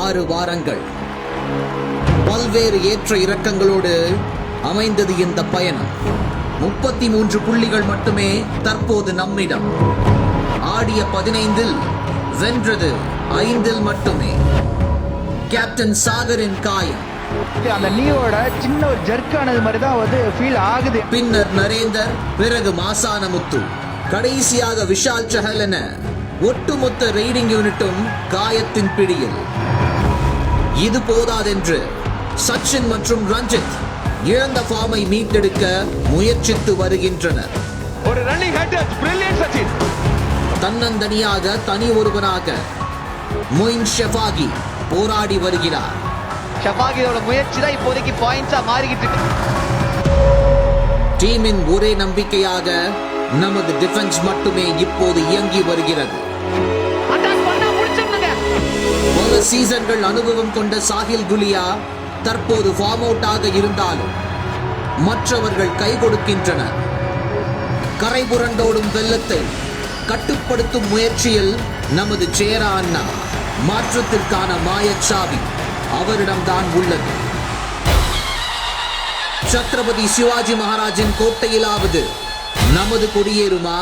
6 வாரங்கள் பல்வேறு ஏற்ற இறக்கங்களோடு அமைந்தது இந்த பயணம். 33 புள்ளிகள் மட்டுமே தற்போது நம்மிடம். ஆடிய 15இல் வென்றது 5இல் மட்டுமே. கேப்டன் சாகரின் காயம், அந்த நீயோட சின்ன ஒரு ஜர்க்கானது மாதிரி தான் ஃபீல் ஆகுது. பின்னர் நரேந்தர், பிறகு மாசானமுத்து, கடைசியாக விஷால் சஹல் என ஒட்டுமொத்த ரைடிங் யூனிட்டும் காயத்தின் பிடியில். இது போதாதென்று சச்சின் மற்றும் ரஞ்சித் இழந்த ஃபார்மை மீட்டெடுக்க முயற்சித்து வருகின்றனர். ஒரு ரன்னிங் ஹேட், பிரில்லியன்ட் சச்சின். தன்னந்தனியாக தனி ஒருவனாக மொயின் ஷெஃபாகி போராடி வருகிறார். ஷெஃபாகியோட முயற்சி தான் இப்போதைக்கு பாயிண்ட்ஸா மாறிக்கிட்டு இருக்கு. டீமின் ஒரே நம்பிக்கையாக நமது டிஃபென்ஸ் மட்டுமே இப்போது இயங்கி வருகிறது. பல சீசன்கள் அனுபவம் கொண்ட சாஹில் குலியா தற்போது ஃபார்ம் அவுட் ஆக இருந்தாலும் மற்றவர்கள் கை கொடுக்கின்றனர். கரை புரண்டோடும் வெள்ளத்தை கட்டுப்படுத்தும் முயற்சியில் நமது சேரா அண்ணா. மாற்றத்திற்கான மாயச்சாவி அவரிடம்தான் உள்ளது. சத்ரபதி சிவாஜி மகாராஜின் கோட்டையிலாவது நமது கொடியேறுமா?